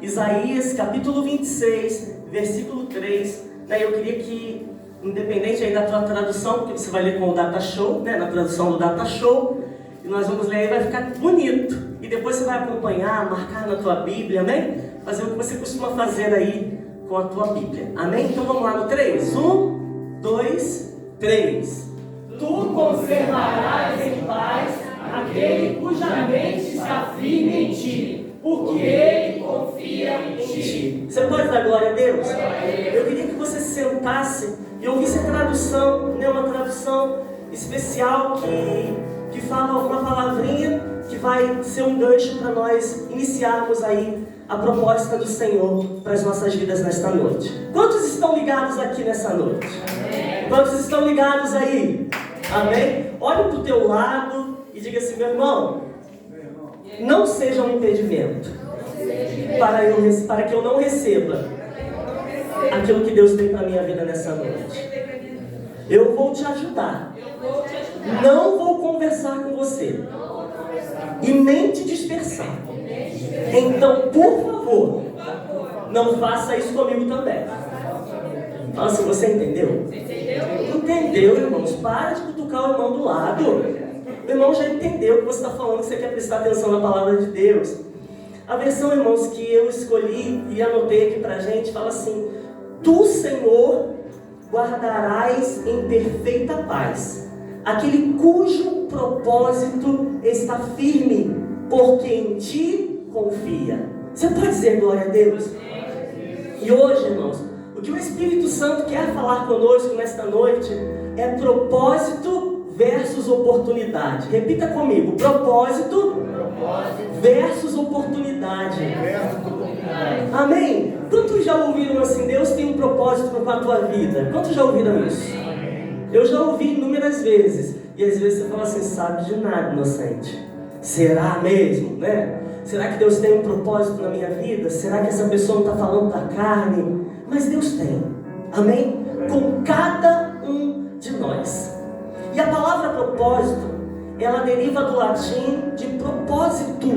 Isaías capítulo 26, versículo 3. Eu queria que, independente aí da tua tradução, porque você vai ler com o Data Show, na tradução do Data Show, e nós vamos ler aí, vai ficar bonito. E depois você vai acompanhar, marcar na tua Bíblia, amém? Fazer o que você costuma fazer aí com a tua Bíblia, amém? Então vamos lá no 3. 1, 2, 3. Tu conservarás em paz aquele cuja mente está firme em ti, porque ele confia em ti. Você pode dar glória a Deus? Eu queria que você se sentasse e ouvisse a tradução, uma tradução especial que fala uma palavrinha que vai ser um gancho para nós iniciarmos aí a proposta do Senhor para as nossas vidas nesta noite. Quantos estão ligados aqui nessa noite? Amém. Quantos estão ligados aí? Amém? Olhe para o teu lado e diga assim: meu irmão, não seja um impedimento para que eu não receba aquilo que Deus tem para a minha vida nessa noite. Eu vou te ajudar. Não vou conversar com você e nem te dispersar. Então, por favor, não faça isso comigo também. Nossa, você entendeu? Entendeu, irmãos? Para de cutucar o irmão do lado. O irmão já entendeu o que você está falando, que você quer prestar atenção na palavra de Deus. A versão, irmãos, que eu escolhi e anotei aqui pra gente, fala assim: Tu, Senhor, guardarás em perfeita paz aquele cujo propósito está firme, porque em ti confia. Você pode dizer glória a Deus? E hoje, irmãos, o que o Espírito Santo quer falar conosco nesta noite é propósito versus oportunidade. Repita comigo: propósito versus oportunidade. Amém? Quantos já ouviram assim: Deus tem um propósito com a tua vida? Quantos já ouviram isso? Eu já ouvi inúmeras vezes. E às vezes você fala assim: sabe de nada, inocente. Será mesmo, Será que Deus tem um propósito na minha vida? Será que essa pessoa não está falando da carne? Mas Deus tem. Amém? Com cada um de nós. E a palavra propósito, ela deriva do latim de propósito,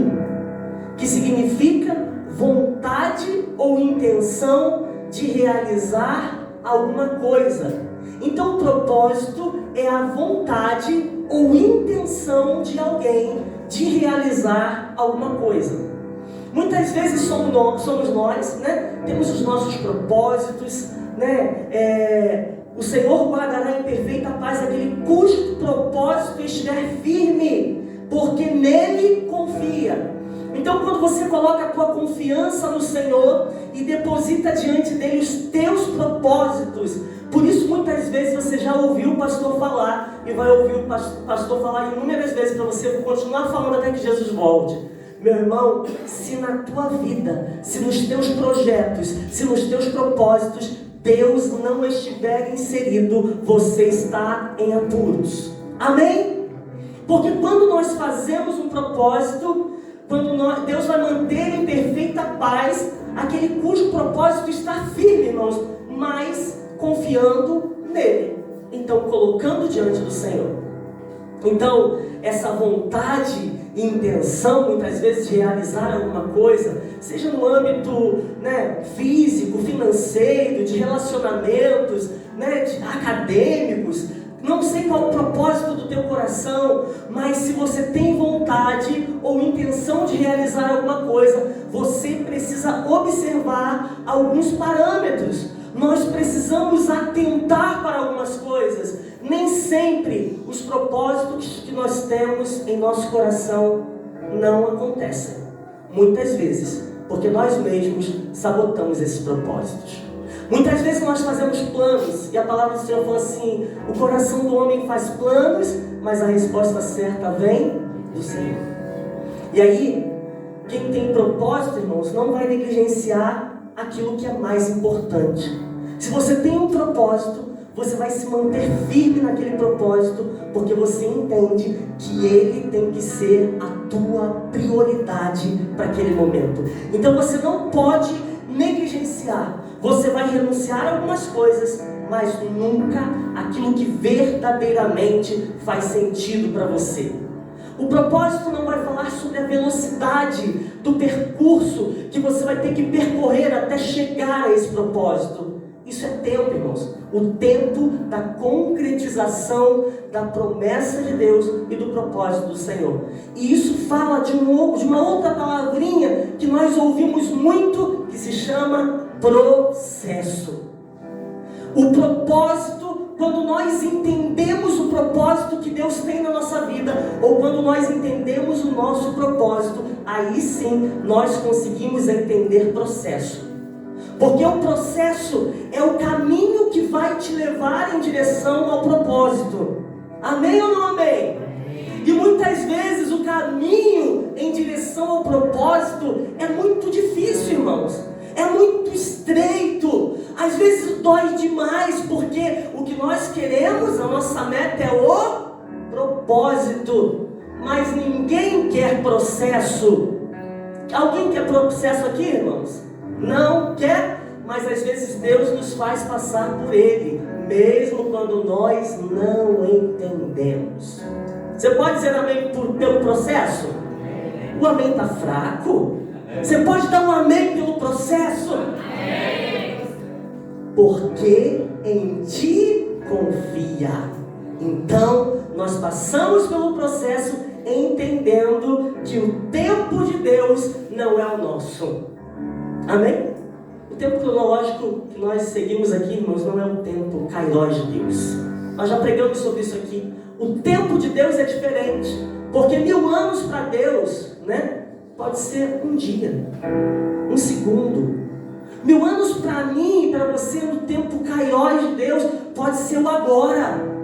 que significa vontade ou intenção de realizar alguma coisa. Então o propósito é a vontade ou intenção de alguém de realizar alguma coisa. Muitas vezes somos nós, temos os nossos propósitos, o Senhor guardará em perfeita paz aquele cujo propósito estiver firme, porque nele confia. Então, quando você coloca a tua confiança no Senhor e deposita diante dele os teus propósitos, por isso muitas vezes você já ouviu o pastor falar e vai ouvir o pastor falar inúmeras vezes para você continuar falando até que Jesus volte. Meu irmão, se na tua vida, se nos teus projetos, se nos teus propósitos, Deus não estiver inserido, você está em apuros. Amém? Porque quando nós fazemos um propósito, Deus vai manter em perfeita paz aquele cujo propósito está firme, irmãos, mas confiando nele. Então, colocando diante do Senhor. Então, essa vontade e intenção, muitas vezes, de realizar alguma coisa, seja no âmbito físico, financeiro, de relacionamentos, de acadêmicos, não sei qual o propósito do teu coração, mas se você tem vontade ou intenção de realizar alguma coisa, você precisa observar alguns parâmetros. Nós precisamos atentar para algumas coisas. Nem sempre os propósitos que nós temos em nosso coração não acontecem. Muitas vezes, porque nós mesmos sabotamos esses propósitos. Muitas vezes nós fazemos planos, e a palavra do Senhor fala assim: o coração do homem faz planos, mas a resposta certa vem do Senhor. E aí, quem tem propósito, irmãos, não vai negligenciar aquilo que é mais importante. Se você tem um propósito, você vai se manter firme naquele propósito, porque você entende que ele tem que ser a tua prioridade para aquele momento. Então você não pode negligenciar. Você vai renunciar a algumas coisas, mas nunca aquilo que verdadeiramente faz sentido para você. O propósito não vai falar sobre a velocidade do percurso que você vai ter que percorrer até chegar a esse propósito. Isso é tempo, irmãos. O tempo da concretização da promessa de Deus e do propósito do Senhor. E isso fala de uma outra palavrinha que nós ouvimos muito, que se chama processo. O propósito, quando nós entendemos o propósito que Deus tem na nossa vida, ou quando nós entendemos o nosso propósito, aí sim nós conseguimos entender processo. Porque o processo é o caminho que vai te levar em direção ao propósito. Amém ou não amém? E muitas vezes o caminho em direção ao propósito é muito difícil, irmãos. É muito estreito. Às vezes dói demais, porque o que nós queremos, a nossa meta é o propósito. Mas ninguém quer processo. Alguém quer processo aqui, irmãos? Não quer, mas às vezes Deus nos faz passar por ele, mesmo quando nós não entendemos. Você pode dizer amém pelo processo? O amém está fraco? Você pode dar um amém pelo processo? Porque em ti confia. Então, nós passamos pelo processo entendendo que o tempo de Deus não é o nosso. Amém? O tempo cronológico que nós seguimos aqui, irmãos, não é o tempo Kairos de Deus. Nós já pregamos sobre isso aqui. O tempo de Deus é diferente. Porque 1000 anos para Deus, né, pode ser um dia, um segundo. 1000 anos para mim e para você, no tempo Kairos de Deus, pode ser o agora.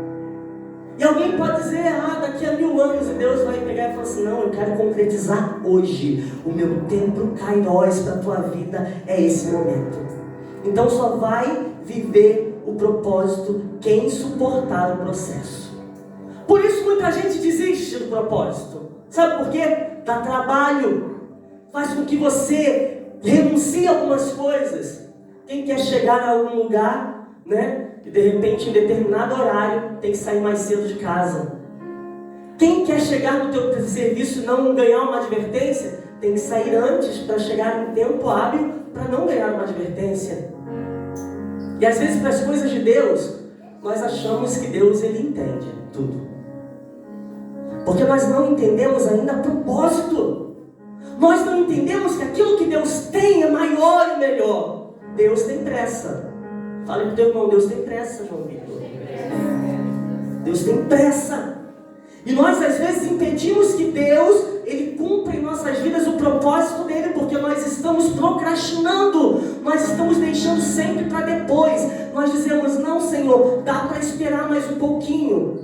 E alguém pode dizer, daqui a 1000 anos, e Deus vai pegar e falar assim, não, eu quero concretizar hoje. O meu tempo Kairos para a tua vida é esse momento. Então só vai viver o propósito quem suportar o processo. Por isso muita gente desiste do propósito. Sabe por quê? Dá trabalho. Faz com que você renuncie a algumas coisas. Quem quer chegar a algum lugar, né? E de repente, em determinado horário, tem que sair mais cedo de casa. Quem quer chegar no teu serviço e não ganhar uma advertência, tem que sair antes para chegar em tempo hábil para não ganhar uma advertência. E às vezes, para as coisas de Deus, nós achamos que Deus, Ele entende tudo. Porque nós não entendemos ainda propósito. Nós não entendemos que aquilo que Deus tem é maior e melhor. Deus tem pressa. Fale para o teu irmão, Deus tem pressa, João Vitor. Deus tem pressa. E nós às vezes impedimos que Deus, Ele cumpra em nossas vidas o propósito dEle, porque nós estamos procrastinando. Nós estamos deixando sempre para depois. Nós dizemos, não, Senhor, dá para esperar mais um pouquinho.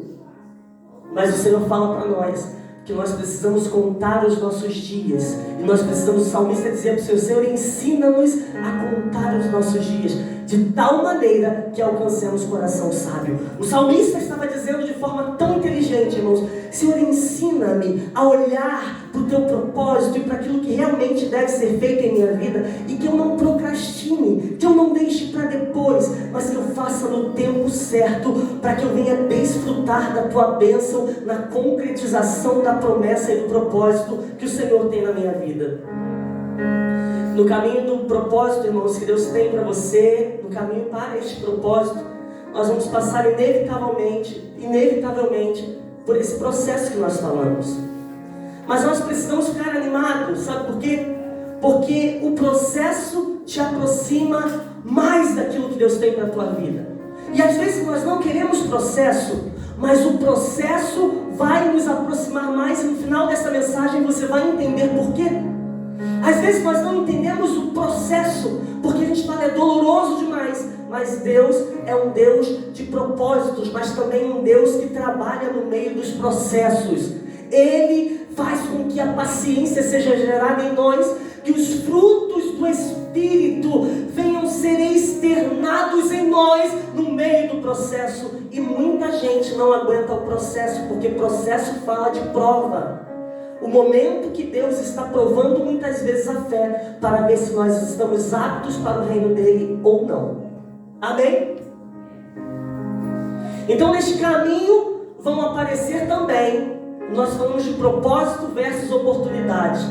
Mas o Senhor fala para nós que nós precisamos contar os nossos dias. E nós precisamos, o salmista dizia para o Senhor, Senhor, ensina-nos a contar os nossos dias, de tal maneira que alcancemos coração sábio. O salmista estava dizendo de forma tão inteligente, irmãos, Senhor, ensina-me a olhar para o teu propósito e para aquilo que realmente deve ser feito em minha vida, e que eu não procrastine, que eu não deixe para depois, mas que eu faça no tempo certo, para que eu venha desfrutar da tua bênção na concretização da promessa e do propósito que o Senhor tem na minha vida. No caminho do propósito, irmãos, que Deus tem para você, no caminho para este propósito, nós vamos passar inevitavelmente por esse processo que nós falamos. Mas nós precisamos ficar animados, sabe por quê? Porque o processo te aproxima mais daquilo que Deus tem para a tua vida. E às vezes nós não queremos processo, mas o processo vai nos aproximar mais, e no final dessa mensagem você vai entender por quê. Às vezes nós não entendemos o processo, porque a gente fala, é doloroso demais. Mas Deus é um Deus de propósitos, mas também um Deus que trabalha no meio dos processos. Ele faz com que a paciência seja gerada em nós, que os frutos do Espírito venham ser externados em nós no meio do processo. E muita gente não aguenta o processo, porque processo fala de prova. O momento que Deus está provando muitas vezes a fé, para ver se nós estamos aptos para o reino dele ou não. Amém? Então neste caminho vão aparecer também, nós falamos de propósito versus oportunidade,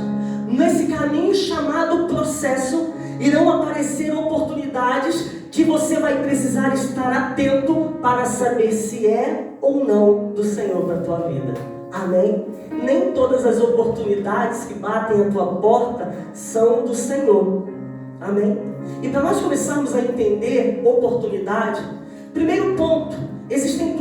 nesse caminho chamado processo, irão aparecer oportunidades que você vai precisar estar atento para saber se é ou não do Senhor para a tua vida. Amém? Nem todas as oportunidades que batem a tua porta são do Senhor. Amém? E para nós começarmos a entender oportunidade, primeiro ponto, existem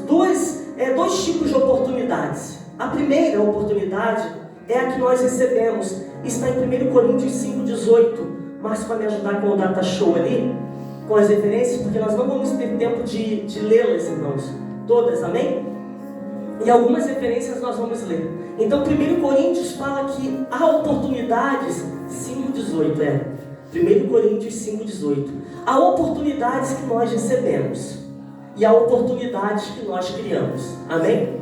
dois tipos de oportunidades. A primeira oportunidade é a que nós recebemos, está em 1 Coríntios 5,18. Márcio vai me ajudar com o data show ali, com as referências, porque nós não vamos ter tempo de lê-las, irmãos, todas, amém? E algumas referências nós vamos ler. Então 1 Coríntios fala que há oportunidades, 5,18 1 Coríntios 5,18. Há oportunidades que nós recebemos e há oportunidades que nós criamos, amém?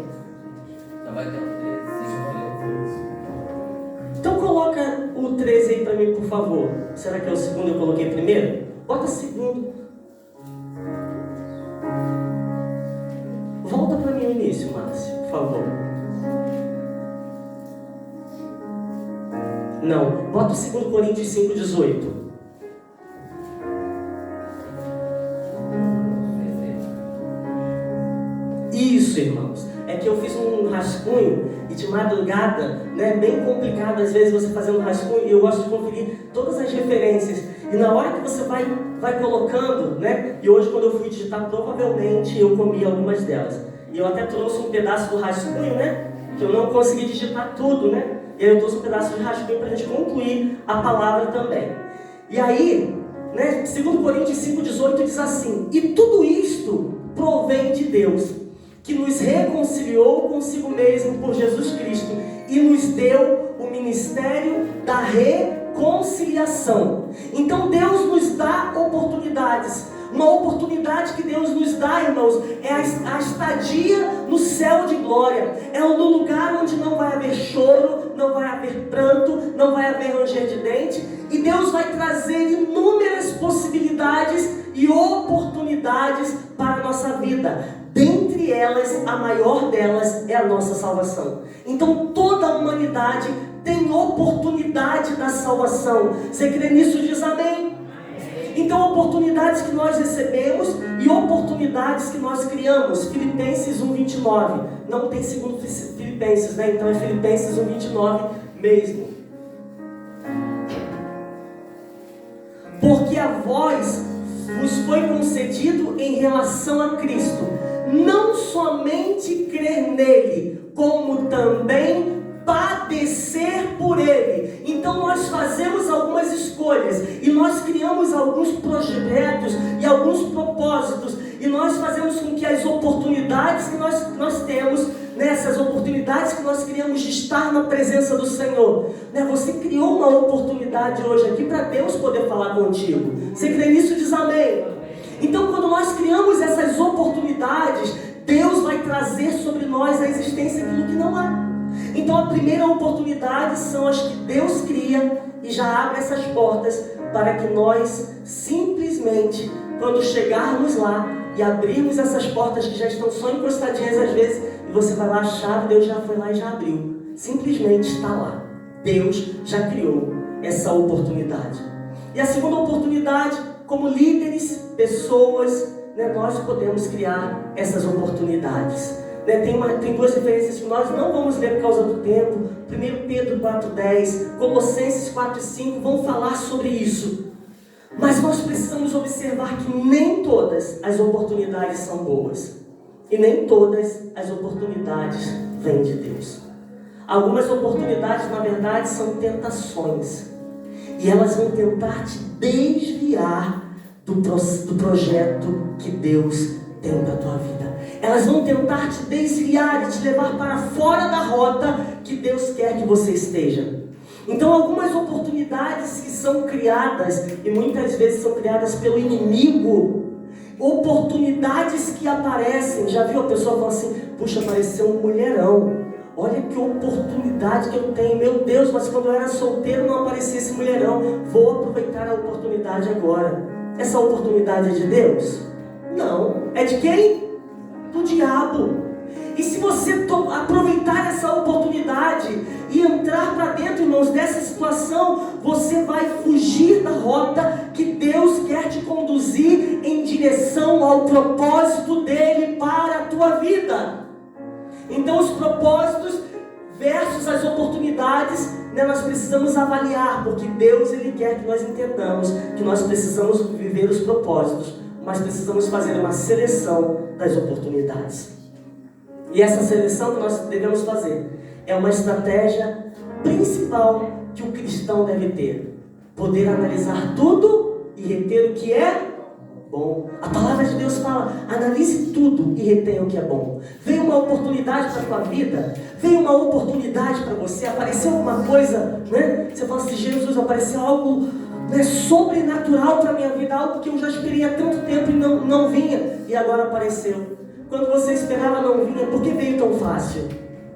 Então coloca o 13 aí para mim, por favor. Será que é o segundo eu coloquei primeiro? Bota segundo. Volta para mim o início, Márcio, por favor. Não, bota o 2 Coríntios 5,18. Isso, irmãos. É que eu fiz um rascunho e de madrugada, né, bem complicado às vezes você fazendo um rascunho, e eu gosto de conferir todas as referências. E na hora que você vai colocando, né, e hoje quando eu fui digitar, provavelmente eu comi algumas delas. E eu até trouxe um pedaço do rascunho, né, que eu não consegui digitar tudo, né, e aí eu trouxe um pedaço de rascunho para a gente concluir a palavra também. E aí, né, 2 Coríntios 5,18 diz assim: e tudo isto provém de Deus, que nos reconciliou consigo mesmo por Jesus Cristo e nos deu o ministério da reconciliação. Então Deus nos dá oportunidades. Uma oportunidade que Deus nos dá, irmãos, é a estadia no céu de glória. É um lugar onde não vai haver choro, não vai haver pranto, não vai haver ranger de dente. E Deus vai trazer inúmeras possibilidades e oportunidades para a nossa vida. Dentre elas, a maior delas é a nossa salvação. Então toda a humanidade tem oportunidade da salvação. Você crê nisso? Diz amém. Então oportunidades que nós recebemos e oportunidades que nós criamos. Filipenses 1,29. Não tem segundo Filipenses, né? Então é Filipenses 1,29 mesmo. Porque a vós vos foi concedido em relação a Cristo, não somente crer nele, como também padecer por ele. Então nós fazemos algumas escolhas e nós criamos alguns projetos e alguns propósitos, e nós fazemos com que as oportunidades que nós temos, nessas oportunidades que nós criamos de estar na presença do Senhor, né? Você criou uma oportunidade hoje aqui para Deus poder falar contigo. Você crê nisso? Diz amém. Então quando nós criamos essas oportunidades, Deus vai trazer sobre nós a existência daquilo que não há. Então a primeira oportunidade são as que Deus cria e já abre essas portas para que nós simplesmente, quando chegarmos lá e abrirmos essas portas que já estão só encostadinhas às vezes, e você vai lá, a chave, Deus já foi lá e já abriu. Simplesmente está lá. Deus já criou essa oportunidade. E a segunda oportunidade, como líderes, pessoas, né, nós podemos criar essas oportunidades. Né, tem duas referências que nós não vamos ler por causa do tempo. 1 Pedro 4,10, Colossenses 4,5 vão falar sobre isso. Mas nós precisamos observar que nem todas as oportunidades são boas. E nem todas as oportunidades vêm de Deus. Algumas oportunidades, na verdade, são tentações. E elas vão tentar te desviar do projeto que Deus tem para a tua vida. Elas vão tentar te desviar e te levar para fora da rota que Deus quer que você esteja. Então algumas oportunidades que são criadas, e muitas vezes são criadas pelo inimigo, oportunidades que aparecem. Já viu a pessoa falar assim: puxa, apareceu um mulherão, olha que oportunidade que eu tenho, meu Deus, mas quando eu era solteiro não aparecia esse mulherão, vou aproveitar a oportunidade agora. Essa oportunidade é de Deus? Não. É de quem? Do diabo. E se você aproveitar essa oportunidade e entrar para dentro, irmãos, dessa situação, você vai fugir da rota que Deus quer te conduzir em direção ao propósito dele para a tua vida. Então os propósitos versus as oportunidades, né, nós precisamos avaliar, porque Deus ele quer que nós entendamos que nós precisamos viver os propósitos, mas precisamos fazer uma seleção das oportunidades. E essa seleção que nós devemos fazer é uma estratégia principal que o cristão deve ter. Poder analisar tudo e reter o que é bom. A palavra de Deus fala, analise tudo e retenha o que é bom. Veio uma oportunidade para a tua vida, veio uma oportunidade para você, apareceu alguma coisa, né? Você fala assim, Jesus, apareceu algo, né, sobrenatural para a minha vida, algo que eu já esperei há tanto tempo e não vinha, e agora apareceu. Quando você esperava não vinha, por que veio tão fácil?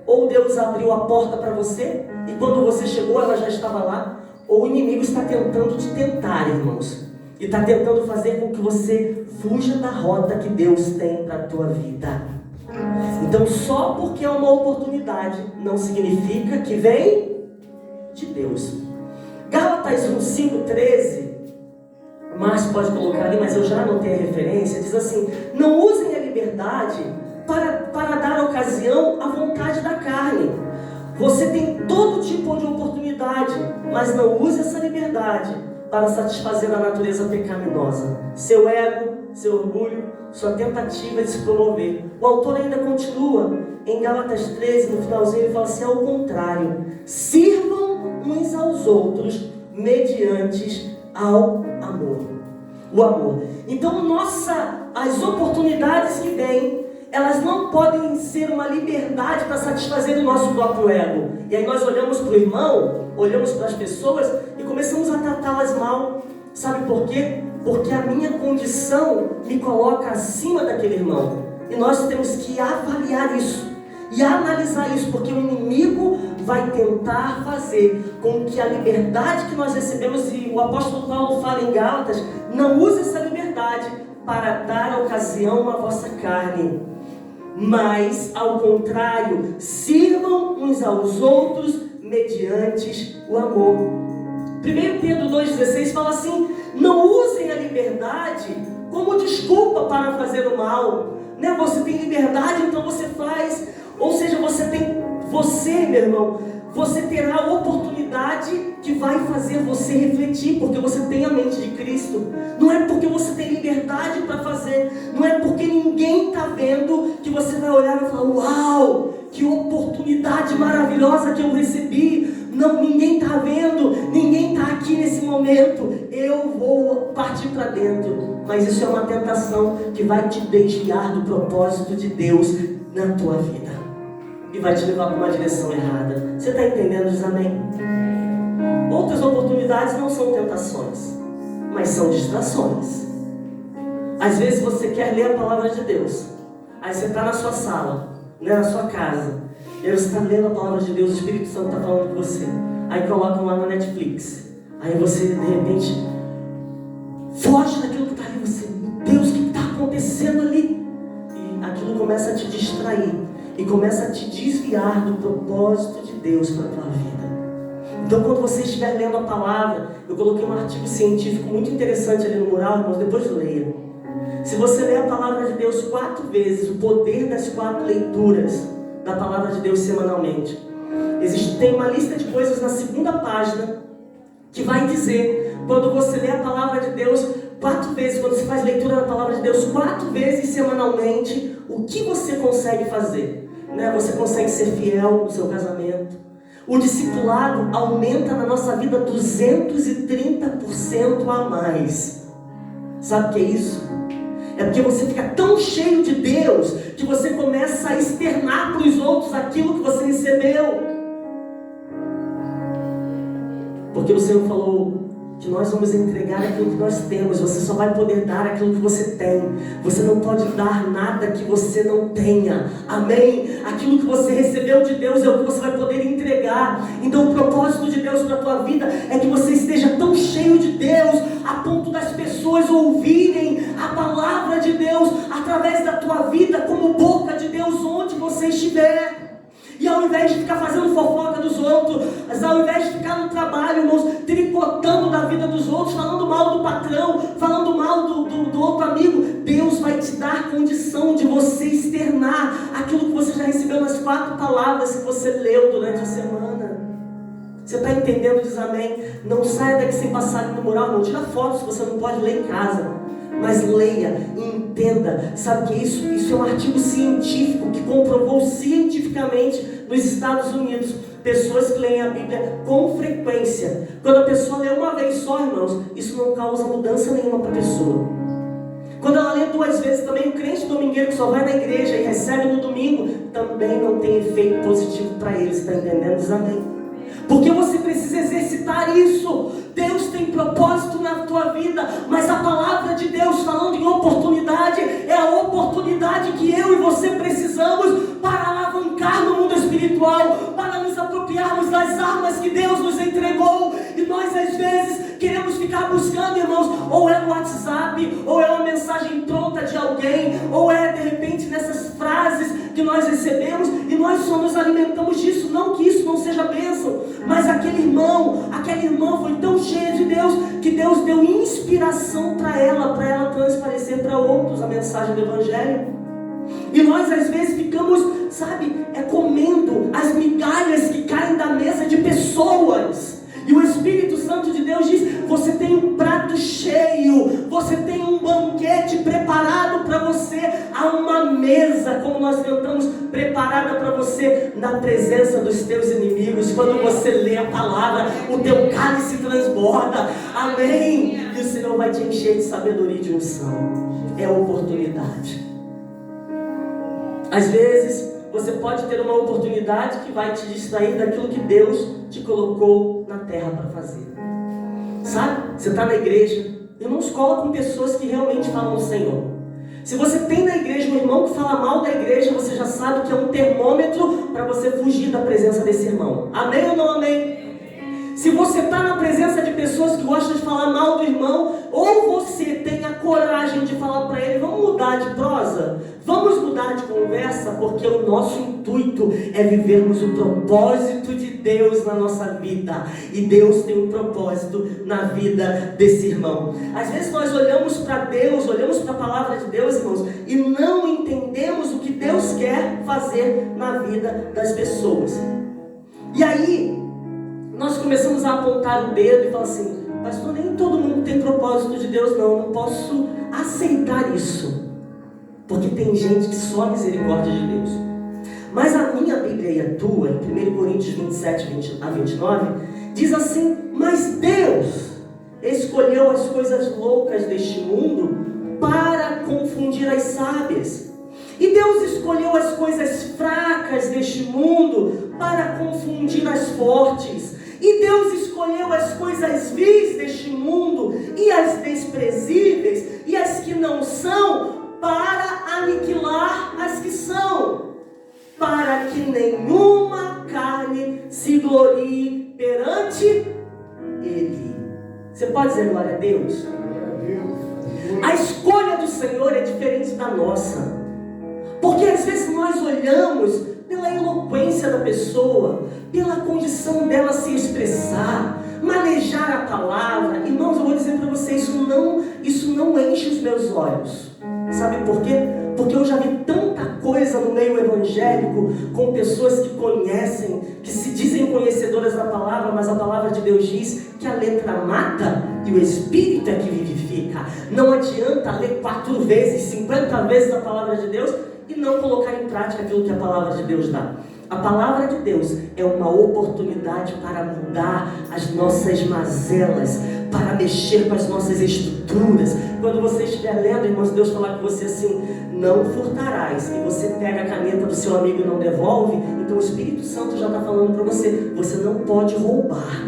Ou Deus abriu a porta para você, e quando você chegou ela já estava lá, ou o inimigo está tentando te tentar, irmãos, e está tentando fazer com que você fuja da rota que Deus tem para a tua vida. Então só porque é uma oportunidade não significa que vem de Deus. Gálatas 5:13, Márcio pode colocar ali, mas eu já anotei a referência, diz assim, não usem a liberdade para dar ocasião à vontade da carne. Você tem todo tipo de oportunidade, mas não use essa liberdade para satisfazer a natureza pecaminosa, seu ego, seu orgulho, sua tentativa de se promover. O autor ainda continua em Gálatas 13, no finalzinho, ele fala assim, ao contrário, sirvam uns aos outros mediante ao amor. O amor. Então as oportunidades que vêm, elas não podem ser uma liberdade para satisfazer o nosso próprio ego. E aí nós olhamos para o irmão, olhamos para as pessoas e começamos a tratá-las mal. Sabe por quê? Porque a minha condição me coloca acima daquele irmão. E nós temos que avaliar isso e analisar isso, porque o inimigo vai tentar fazer com que a liberdade que nós recebemos, e o apóstolo Paulo fala em Gálatas, não use essa liberdade para dar ocasião à vossa carne, mas, ao contrário, sirvam uns aos outros mediante o amor. 1 Pedro 2,16 fala assim, não usem a liberdade como desculpa para fazer o mal, né? Você tem liberdade, então você faz, ou seja, meu irmão, você terá a oportunidade que vai fazer você refletir, porque você tem a mente de Cristo. Não é porque você tem liberdade para fazer, não é porque ninguém está vendo que você vai olhar e falar, uau, que oportunidade maravilhosa que eu recebi. Não, ninguém está vendo, ninguém está aqui nesse momento, eu vou partir para dentro. Mas isso é uma tentação que vai te desviar do propósito de Deus na tua vida e vai te levar para uma direção errada. Você está entendendo? Diz amém. Outras oportunidades não são tentações, mas são distrações. Às vezes você quer ler a palavra de Deus, aí você está na sua sala, né, na sua casa, e aí você está lendo a palavra de Deus, o Espírito Santo está falando com você, aí colocam lá na Netflix, aí você de repente foge daquilo que está ali, você, meu Deus, o que está acontecendo ali? E aquilo começa a te distrair e começa a te desviar do propósito de Deus para a tua vida. Então, quando você estiver lendo a palavra, eu coloquei um artigo científico muito interessante ali no mural, irmãos, depois leia. Se você ler a palavra de Deus 4 vezes, o poder das 4 leituras da palavra de Deus semanalmente, tem uma lista de coisas na segunda página que vai dizer, quando você lê a palavra de Deus 4 vezes, quando você faz leitura da palavra de Deus 4 vezes semanalmente, o que você consegue fazer? Né? Você consegue ser fiel no seu casamento. O discipulado aumenta na nossa vida 230% a mais. Sabe o que é isso? É porque você fica tão cheio de Deus que você começa a externar para os outros aquilo que você recebeu. Porque o Senhor falou que nós vamos entregar aquilo que nós temos. Você só vai poder dar aquilo que você tem. Você não pode dar nada que você não tenha. Amém? Aquilo que você recebeu de Deus é o que você vai poder entregar. Então o propósito de Deus para a tua vida é que você esteja tão cheio de Deus a ponto das pessoas ouvirem a palavra de Deus através da tua vida como boca de Deus onde você invés de ficar fazendo fofoca dos outros, ao invés de ficar no trabalho, irmãos, tricotando da vida dos outros, falando mal do patrão, falando mal do outro amigo, Deus vai te dar condição de você externar aquilo que você já recebeu nas 4 palavras que você leu durante a semana. Você está entendendo? Diz amém. Não saia daqui sem passar no mural, não. Tira foto se você não pode ler em casa. Mas leia e entenda. Sabe que isso é um artigo científico que comprovou cientificamente nos Estados Unidos. Pessoas que leem a Bíblia com frequência. Quando a pessoa lê uma vez só, irmãos, isso não causa mudança nenhuma para a pessoa. Quando ela lê 2 vezes também, o crente domingueiro que só vai na igreja e recebe no domingo, também não tem efeito positivo para ele. Está entendendo? Diz amém. Porque você precisa exercitar isso. Deus tem propósito na tua vida, mas a palavra de Deus falando em oportunidade é a oportunidade que eu e você precisamos para alavancar no mundo espiritual, para nos apropriarmos das armas que Deus nos entregou. E nós às vezes queremos ficar buscando, irmãos, ou é no WhatsApp, ou é uma mensagem pronta de alguém, ou é de repente nessas frases que nós recebemos, e nós só nos alimentamos disso. Não que isso não seja bênção, mas aquela irmã foi tão cheia de Deus, que Deus deu inspiração para ela transparecer para outros a mensagem do Evangelho. E nós às vezes ficamos, comendo as migalhas que caem da mesa de pessoas. E o Espírito Santo de Deus diz: você tem um prato cheio, você tem um banquete preparado para você. Há uma mesa, como nós cantamos, preparada para você na presença dos teus inimigos. Quando você lê a palavra, o teu cálice transborda. Amém? E o Senhor vai te encher de sabedoria e de unção. É oportunidade. Às vezes você pode ter uma oportunidade que vai te distrair daquilo que Deus te colocou na terra para fazer. Sabe? Você está na igreja, irmãos, cola com pessoas que realmente falam do Senhor. Se você tem na igreja um irmão que fala mal da igreja, você já sabe que é um termômetro para você fugir da presença desse irmão. Amém ou não amém? Se você está na presença de pessoas que gostam de falar mal do irmão, ou você tem a coragem de falar para ele: vamos mudar de prosa, vamos mudar de conversa, porque o nosso intuito é vivermos o propósito de Deus na nossa vida. E Deus tem um propósito na vida desse irmão. Às vezes nós olhamos para Deus, olhamos para a palavra de Deus, irmãos, e não entendemos o que Deus quer fazer na vida das pessoas. E aí nós começamos a apontar o dedo e falar assim: pastor, nem todo mundo tem propósito de Deus, não posso aceitar isso, porque tem gente que só a misericórdia de Deus. Mas a minha Bíblia e a tua, em 1 Coríntios 27, 29, diz assim: mas Deus escolheu as coisas loucas deste mundo para confundir as sábias. E Deus escolheu as coisas fracas deste mundo para confundir as fortes. E Deus escolheu as coisas vis deste mundo e as desprezíveis e as que não são para aniquilar as que são, para que nenhuma carne se glorie perante Ele. Você pode dizer glória a Deus? A escolha do Senhor é diferente da nossa, porque às vezes nós olhamos pela eloquência da pessoa, pela condição dela se expressar, manejar a palavra. Irmãos, eu vou dizer para você, isso não enche os meus olhos. Sabe por quê? Porque eu já vi tanta coisa no meio evangélico, com pessoas que conhecem, que se dizem conhecedoras da palavra, mas a palavra de Deus diz que a letra mata e o Espírito é que vivifica. Não adianta ler 4 vezes, 50 vezes a palavra de Deus e não colocar em prática aquilo que a palavra de Deus dá. A palavra de Deus é uma oportunidade para mudar as nossas mazelas, para mexer com as nossas estruturas. Quando você estiver lendo, irmãos, Deus falar com você assim: não furtarás, e você pega a caneta do seu amigo e não devolve, então o Espírito Santo já está falando para você: você não pode roubar.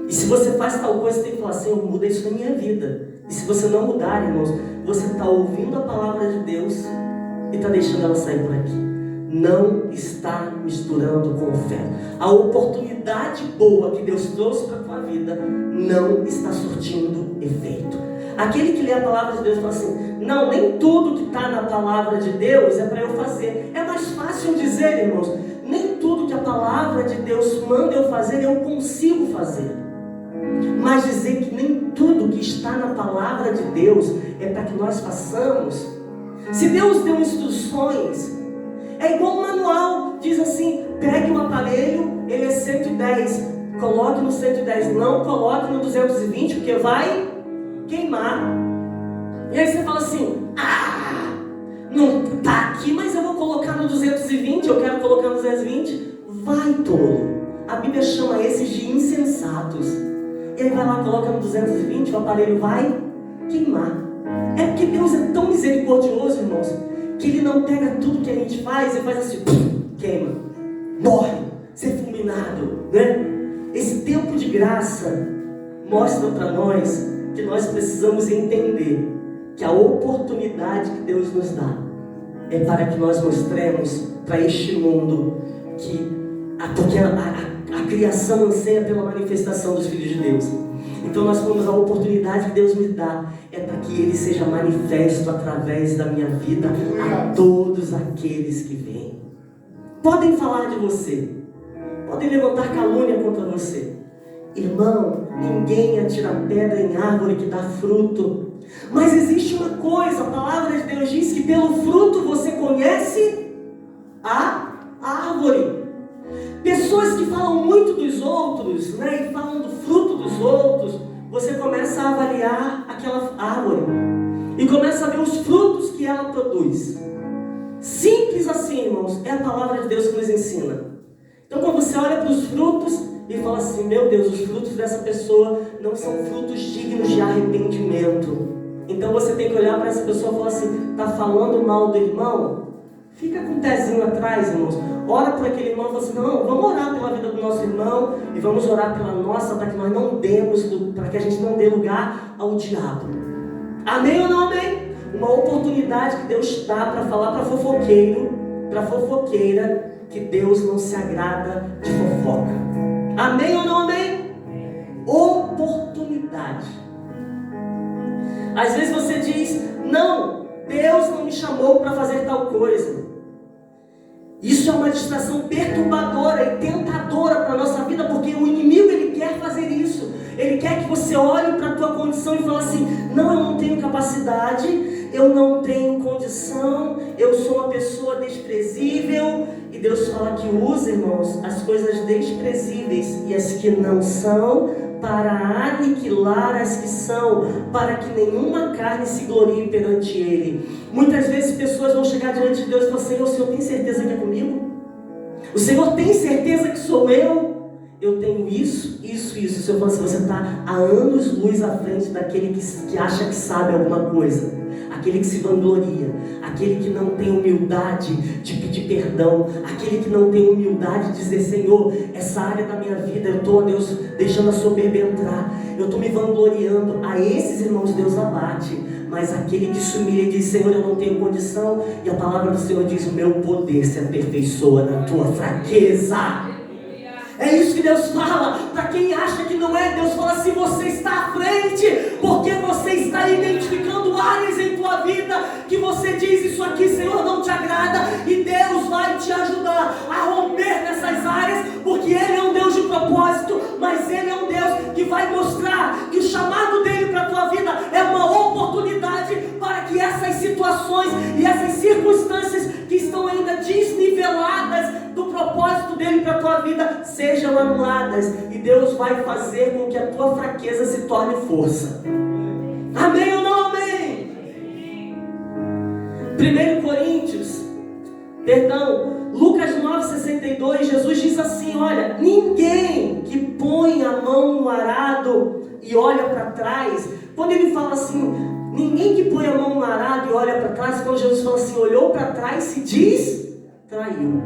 E se você faz tal coisa, você tem que falar: Senhor, muda isso na minha vida. E se você não mudar, irmãos, você está ouvindo a palavra de Deus e está deixando ela sair por aqui. Não está misturando com fé. A oportunidade boa que Deus trouxe para a tua vida não está surtindo efeito. Aquele que lê a palavra de Deus fala assim: não, nem tudo que está na palavra de Deus é para eu fazer. É mais fácil dizer, irmãos, nem palavra de Deus manda eu fazer, eu consigo fazer. Mas dizer que nem tudo que está na palavra de Deus é para que nós façamos. Se Deus deu instruções, é igual um manual. Diz assim, pegue um aparelho, ele é 110, coloque no 110, não coloque no 220, porque vai queimar. E aí você fala assim, não está aqui, mas eu vou colocar no 220, eu quero colocar no 220. Vai, tolo. A Bíblia chama esses de insensatos. E aí vai lá, coloca no 220, o aparelho vai queimar. É porque Deus é tão misericordioso, irmãos, que Ele não pega tudo que a gente faz e faz assim, queima, morre, ser fulminado, né? Esse tempo de graça mostra para nós que nós precisamos entender que a oportunidade que Deus nos dá é para que nós mostremos para este mundo porque a criação anseia pela manifestação dos filhos de Deus. Então nós falamos, a oportunidade que Deus me dá é para que Ele seja manifesto através da minha vida a todos aqueles que vêm. Podem falar de você, podem levantar calúnia contra você. Irmão, ninguém atira pedra em árvore que dá fruto. Mas existe uma coisa, a palavra de Deus diz que pelo fruto você conhece a árvore. Pessoas que falam muito dos outros, né, e falam do fruto dos outros, você começa a avaliar aquela árvore e começa a ver os frutos que ela produz. Simples assim, irmãos, é a palavra de Deus que nos ensina. Então quando você olha para os frutos e fala assim, meu Deus, os frutos dessa pessoa não são frutos dignos de arrependimento. Então você tem que olhar para essa pessoa e falar assim, está falando mal do irmão? Fica com o pezinho atrás, irmãos. Ora por aquele irmão e fala assim, não, vamos orar pela vida do nosso irmão e vamos orar pela nossa, para que nós não demos, para que a gente não dê lugar ao diabo. Amém ou não amém? Uma oportunidade que Deus dá para falar para fofoqueiro, para fofoqueira, que Deus não se agrada de fofoca. Amém ou não amém? Oportunidade. Às vezes você diz, não, Deus não me chamou para fazer tal coisa. Isso é uma distração perturbadora e tentadora para a nossa vida, porque o inimigo ele quer fazer isso. Ele quer que você olhe para a tua condição e fale assim, não, eu não tenho capacidade, eu não tenho condição, eu sou uma pessoa desprezível. E Deus fala que usa, irmãos, as coisas desprezíveis e as que não são, para aniquilar as que são, para que nenhuma carne se glorie perante Ele. Muitas vezes pessoas vão chegar diante de Deus e falar, Senhor, o Senhor tem certeza que é comigo? O Senhor tem certeza que sou eu? Eu tenho isso. O Senhor fala assim, você está há anos-luz à frente daquele que acha que sabe alguma coisa, aquele que se vangloria, aquele que não tem humildade de pedir perdão, aquele que não tem humildade de dizer, Senhor, essa área da minha vida, eu estou, Deus, deixando a soberba entrar, eu estou me vangloriando. A esses irmãos Deus abate, mas aquele que se humilha e diz, Senhor, eu não tenho condição, e a palavra do Senhor diz, o meu poder se aperfeiçoa na tua fraqueza. É isso que Deus fala. Para quem acha que não é, Deus fala assim, você está à frente, porque você está identificando áreas em tua vida que você diz, isso aqui, Senhor, não te agrada, e Deus vai te ajudar a romper nessas áreas, porque Ele é um Deus de propósito, mas Ele é um Deus que vai mostrar que o chamado dEle para a tua vida é uma oportunidade para que essas situações e essas circunstâncias que estão ainda desniveladas do propósito dEle para a tua vida sejam anuladas, e Deus vai fazer com que a tua fraqueza se torne força. Amém ou não amém? 1 Lucas 9,62, Jesus diz assim, olha, ninguém que põe a mão no arado e olha para trás, quando ele fala assim, ninguém que põe a mão no arado e olha para trás, quando Jesus fala assim, olhou para trás, se distraiu.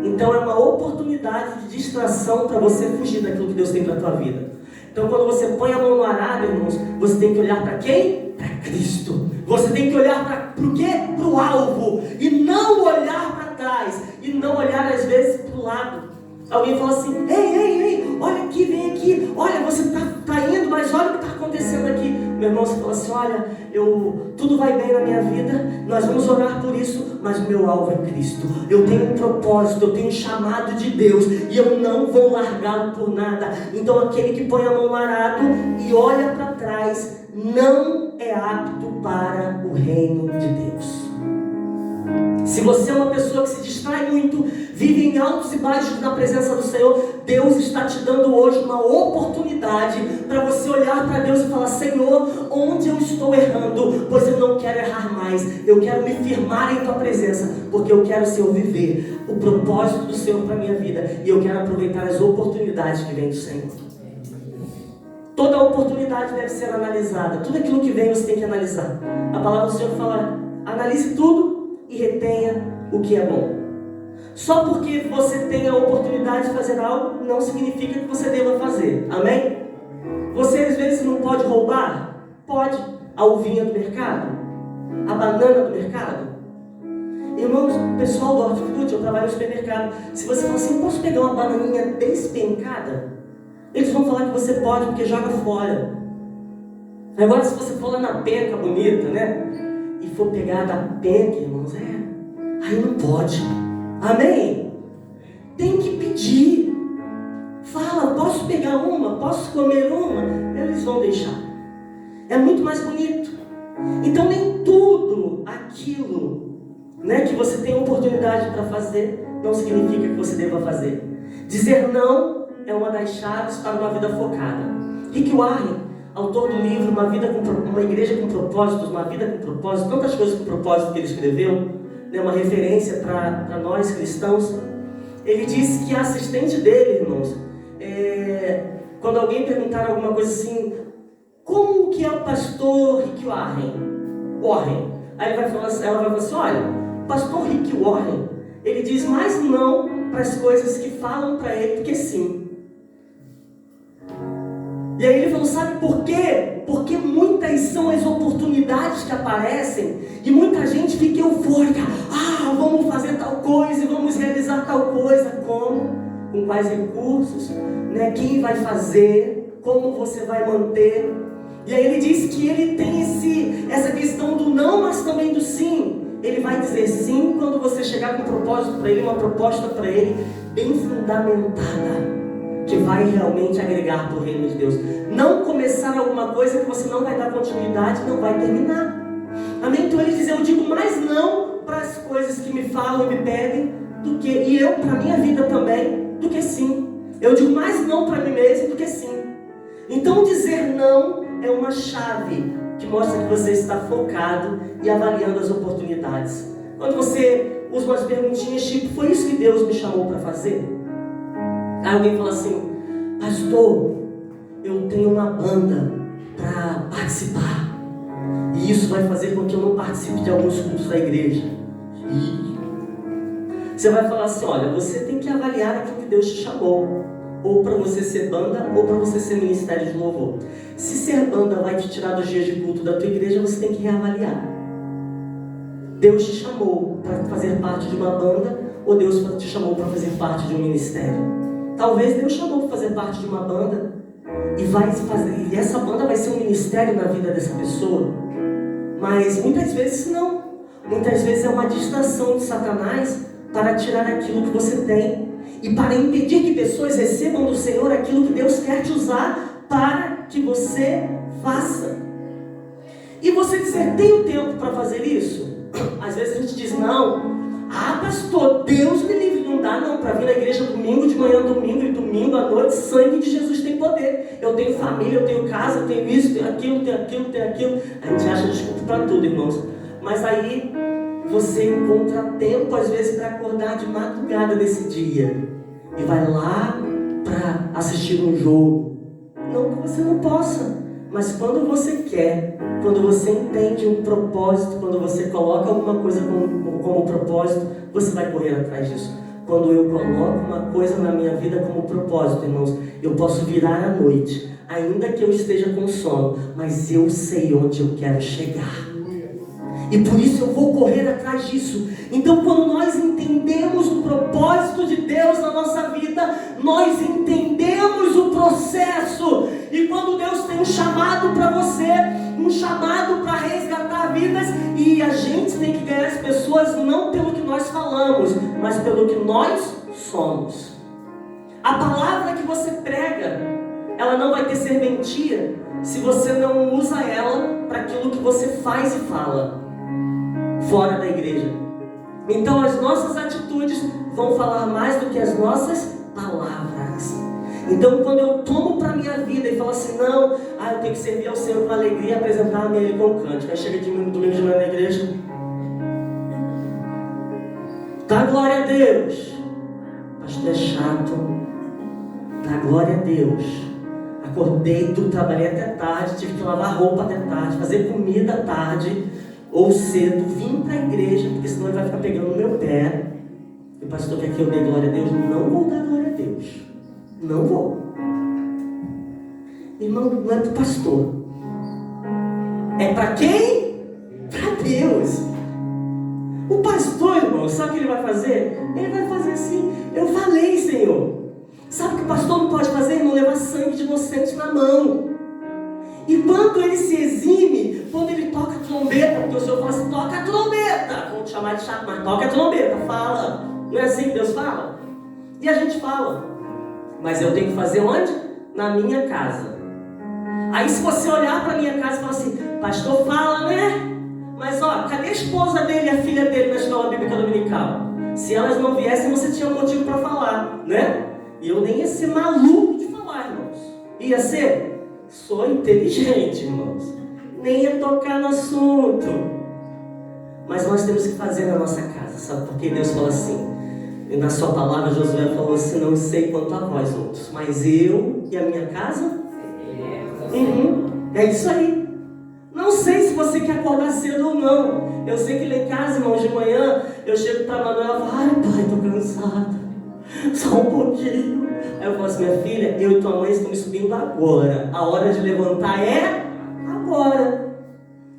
Então é uma oportunidade de distração para você fugir daquilo que Deus tem para a tua vida. Então quando você põe a mão no arado, irmãos, você tem que olhar para quem? Para Cristo. Você tem que olhar para o quê? Para o alvo. E não olhar para trás. E não olhar às vezes para o lado. Alguém fala assim, ei, olha aqui, vem aqui. Olha, você está indo, mas olha o que está acontecendo aqui. Meu irmão, você fala assim, olha, tudo vai bem na minha vida, nós vamos orar por isso, mas o meu alvo é Cristo. Eu tenho um propósito, eu tenho um chamado de Deus, e eu não vou largá-lo por nada. Então aquele que põe a mão no arado e olha para trás, não é apto para o reino de Deus. Se você é uma pessoa que se distrai muito, vive em altos e baixos na presença do Senhor, Deus está te dando hoje uma oportunidade para você olhar para Deus e falar, Senhor, onde eu estou errando? Pois eu não quero errar mais, eu quero me firmar em Tua presença, porque eu quero, Senhor, viver o propósito do Senhor para a minha vida, e eu quero aproveitar as oportunidades que vêm do Senhor. Toda oportunidade deve ser analisada, tudo aquilo que vem você tem que analisar. A palavra do Senhor fala, analise tudo e retenha o que é bom. Só porque você tem a oportunidade de fazer algo, não significa que você deva fazer. Amém? Você às vezes não pode roubar? Pode. A uvinha do mercado? A banana do mercado? Irmãos, o pessoal do hortifruti, eu trabalho no supermercado. Se você falar assim, posso pegar uma bananinha despencada? Eles vão falar que você pode, porque joga fora. Agora, se você for lá na penca bonita, né? E for pegar da penca, irmãos, aí não pode. Amém? Tem que pedir. Fala, posso pegar uma? Posso comer uma? Eles vão deixar. É muito mais bonito. Então nem tudo aquilo, né, que você tem oportunidade para fazer, não significa que você deva fazer. Dizer não é uma das chaves para uma vida focada. Rick Warren, autor do livro Uma Igreja com Propósitos, Uma Vida com Propósito, tantas coisas com propósito que ele escreveu, né, uma referência para nós cristãos. Ele disse que a assistente dele, irmãos, quando alguém perguntar alguma coisa assim, como que é o pastor Rick Warren? Aí ela vai falar assim, olha, o pastor Rick Warren, ele diz mais não para as coisas que falam para ele do que sim. E aí ele falou, sabe por quê? Porque muitas são as oportunidades que aparecem e muita gente fica eufórica. Vamos fazer tal coisa e vamos realizar tal coisa. Como? Com quais recursos? Né? Quem vai fazer? Como você vai manter? E aí ele diz que ele tem essa questão do não, mas também do sim. Ele vai dizer sim quando você chegar com um propósito para ele, uma proposta para ele bem fundamentada, que vai realmente agregar para o reino de Deus. Não começar alguma coisa que você não vai dar continuidade, não vai terminar. Amém? Então ele diz, eu digo mais não para as coisas que me falam e me pedem, e eu para a minha vida também, do que sim. Eu digo mais não para mim mesmo do que sim. Então dizer não é uma chave que mostra que você está focado e avaliando as oportunidades. Quando você usa umas perguntinhas tipo, foi isso que Deus me chamou para fazer? Aí alguém fala assim, pastor, eu tenho uma banda para participar, e isso vai fazer com que eu não participe de alguns cultos da igreja. E você vai falar assim, olha, você tem que avaliar aquilo que Deus te chamou, ou para você ser banda, ou para você ser ministério de louvor. Se ser banda vai te tirar dos dias de culto da tua igreja, você tem que reavaliar. Deus te chamou para fazer parte de uma banda, ou Deus te chamou para fazer parte de um ministério? Talvez Deus chamou para fazer parte de uma banda e essa banda vai ser um ministério na vida dessa pessoa. Mas muitas vezes não. Muitas vezes é uma distração de Satanás para tirar aquilo que você tem e para impedir que pessoas recebam do Senhor aquilo que Deus quer te usar para que você faça. E você dizer, tenho tempo para fazer isso? Às vezes a gente diz, não. Pastor, Deus me livre, não dá não, para vir na igreja domingo de manhã, domingo e domingo à noite, sangue de Jesus tem poder. Eu tenho família, eu tenho casa, eu tenho isso, tenho aquilo, tenho aquilo, tenho aquilo. A gente acha desculpa para tudo, irmãos. Mas aí você encontra tempo, às vezes, para acordar de madrugada nesse dia e vai lá para assistir um jogo. Não que você não possa, mas quando você quer, quando você entende um propósito, quando você coloca alguma coisa como propósito, você vai correr atrás disso. Quando eu coloco uma coisa na minha vida como propósito, irmãos, eu posso virar à noite, ainda que eu esteja com sono, mas eu sei onde eu quero chegar. E por isso eu vou correr atrás disso. Então quando nós entendemos o propósito de Deus na nossa vida, nós entendemos o processo. E quando Deus tem um chamado para você, chamado para resgatar vidas, e a gente tem que ganhar as pessoas não pelo que nós falamos, mas pelo que nós somos. A palavra que você prega, ela não vai ter serventia se você não usa ela para aquilo que você faz e fala fora da igreja. Então as nossas atitudes vão falar mais do que as nossas palavras. Então quando eu tomo para a minha vida e falo assim, não, eu tenho que servir ao Senhor com alegria e apresentar-me a Ele com cântico. Aí chega de domingo de manhã na igreja, dá glória a Deus. Pastor é chato. Dá glória a Deus. Acordei, trabalhei até tarde, tive que lavar roupa até tarde, fazer comida à tarde ou cedo, vim para a igreja, porque senão ele vai ficar pegando no meu pé. E o pastor quer que eu dê glória a Deus? Não vou dar glória a Deus. Não vou. Irmão, não é para o pastor. É para quem? Para Deus. O pastor, irmão, sabe o que ele vai fazer? Ele vai fazer assim, eu falei, Senhor. Sabe o que o pastor não pode fazer? Não levar sangue de inocentes na mão. E quando ele se exime, quando ele toca a trombeta, porque o Senhor fala assim, toca a trombeta. Vamos te chamar de chato, mas toca a trombeta, fala. Não é assim que Deus fala? E a gente fala. Mas eu tenho que fazer onde? Na minha casa. Aí se você olhar para a minha casa e falar assim, pastor fala, né? Mas cadê a esposa dele e a filha dele na escola bíblica dominical? Se elas não viessem, você tinha um motivo para falar, né? E eu nem ia ser maluco de falar, irmãos. Ia ser? Sou inteligente, irmãos. Nem ia tocar no assunto. Mas nós temos que fazer na nossa casa, sabe? Porque Deus fala assim, e na sua palavra Josué falou assim, não sei quanto a vós outros, mas eu e a minha casa? É isso aí. Não sei se você quer acordar cedo ou não. Eu sei que lá em casa, irmãos, de manhã, eu chego para a Manuela e falo, ai pai, tô cansada. Só um pouquinho. Aí eu falo assim, minha filha, eu e tua mãe estamos subindo agora. A hora de levantar é agora.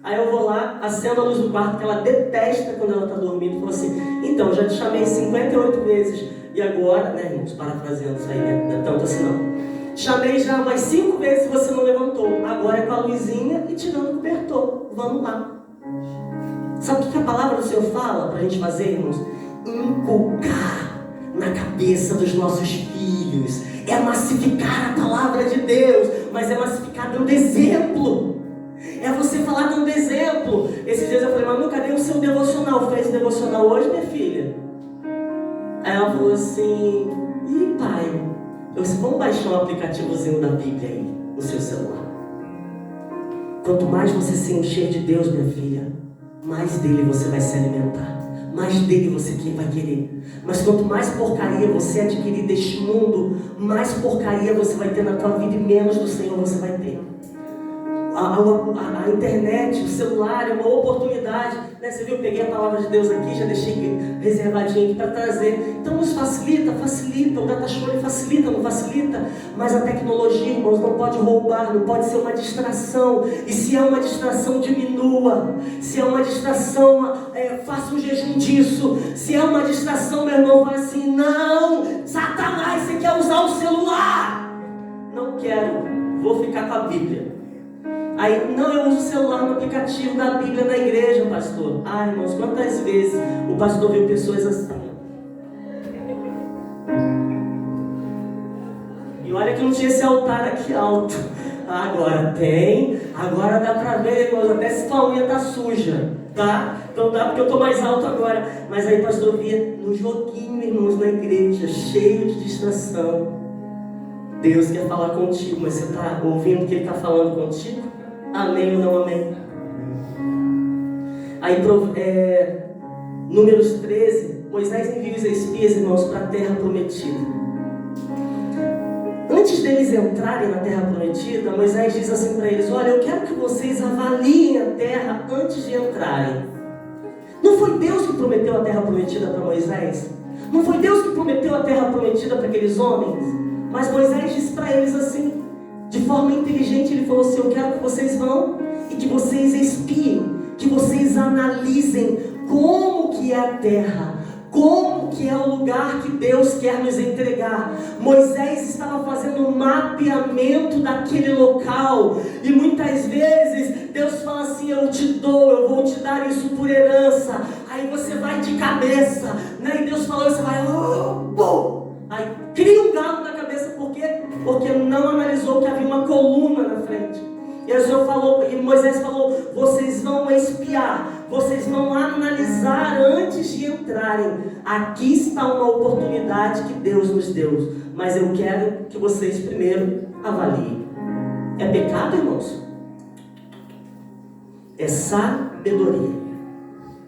Aí eu vou lá, acendo a luz do quarto, que ela detesta quando ela está dormindo. Falo assim, então, já te chamei 58 vezes. E agora, né, irmãos, parafraseando isso aí, né? Não é tanto assim não. Chamei já umas 5 vezes e você não levantou. Agora é com a luzinha e tirando o cobertor. Vamos lá. Sabe o que a palavra do Senhor fala para a gente fazer, irmãos? Inculcar na cabeça dos nossos filhos. É massificar a palavra de Deus, mas é massificar dando exemplo. É você falar dando exemplo. Esses dias eu falei, Manu, cadê o seu devocional? Fez o devocional hoje, minha filha? Aí ela falou assim, pai, eu disse, vamos baixar um aplicativozinho da Bíblia aí, no seu celular. Quanto mais você se encher de Deus, minha filha, mais dele você vai se alimentar. Mais dele você vai querer. Mas quanto mais porcaria você adquirir deste mundo, mais porcaria você vai ter na tua vida e menos do Senhor você vai ter. A internet, o celular é uma oportunidade, né? Você viu, eu peguei a palavra de Deus aqui, já deixei reservadinho aqui para trazer. Então nos facilita, o DataShow facilita, não facilita, mas a tecnologia, irmãos, não pode roubar, não pode ser uma distração. E se é uma distração, diminua. Se é uma distração, faça um jejum disso. Se é uma distração, meu irmão, fala assim, não, Satanás, você quer usar o celular? Não quero, vou ficar com a Bíblia. Aí, não, eu uso o celular no aplicativo da Bíblia na igreja, pastor. Ai, irmãos, quantas vezes o pastor viu pessoas assim? E olha que não tinha esse altar aqui alto. Agora tem, agora dá pra ver, irmãos, até se tua unha tá suja, tá? Então dá porque eu tô mais alto agora. Mas aí o pastor via no joguinho, irmãos, na igreja, cheio de distração. Deus quer falar contigo, mas você está ouvindo o que Ele está falando contigo? Amém ou não amém? Aí, Números 13, Moisés envia os espias, irmãos, para a terra prometida. Antes deles entrarem na terra prometida, Moisés diz assim para eles, olha, eu quero que vocês avaliem a terra antes de entrarem. Não foi Deus que prometeu a terra prometida para Moisés? Não foi Deus que prometeu a terra prometida para aqueles homens? Mas Moisés disse para eles assim, de forma inteligente, ele falou assim, eu quero que vocês vão e que vocês espiem, que vocês analisem como que é a terra, como que é o lugar que Deus quer nos entregar. Moisés estava fazendo um mapeamento daquele local. E muitas vezes Deus fala assim: eu te dou, eu vou te dar isso por herança. Aí você vai de cabeça, né? E Deus falou, você vai, aí cria um galo na cabeça. Por quê? Porque não analisou que havia uma coluna na frente. E o Senhor falou, e Moisés falou: vocês vão espiar, vocês vão analisar antes de entrarem. Aqui está uma oportunidade que Deus nos deu, mas eu quero que vocês primeiro avaliem. É pecado, irmãos? É sabedoria.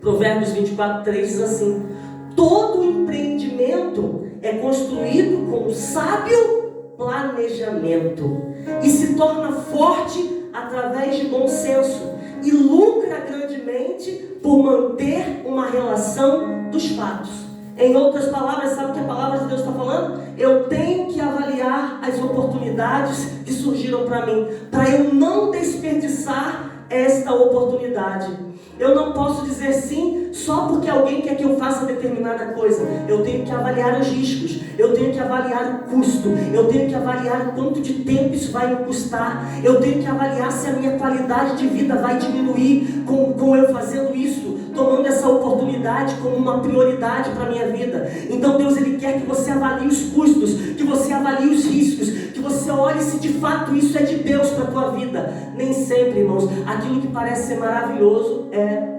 Provérbios 24:3 diz assim: todo empreendimento é construído com sábio planejamento e se torna forte através de bom senso e lucra grandemente por manter uma relação dos fatos. Em outras palavras, sabe o que a palavra de Deus está falando? Eu tenho que avaliar as oportunidades que surgiram para mim, para eu não desperdiçar esta oportunidade. Eu não posso dizer sim só porque alguém quer que eu faça determinada coisa. Eu tenho que avaliar os riscos, eu tenho que avaliar o custo, eu tenho que avaliar quanto de tempo isso vai me custar, eu tenho que avaliar se a minha qualidade de vida vai diminuir com eu fazendo isso, tomando essa oportunidade como uma prioridade para a minha vida. Então Deus, Ele quer que você avalie os custos, que você avalie os riscos, que você olhe se de fato isso é de Deus para a tua vida. Nem sempre, irmãos, aquilo que parece ser maravilhoso é.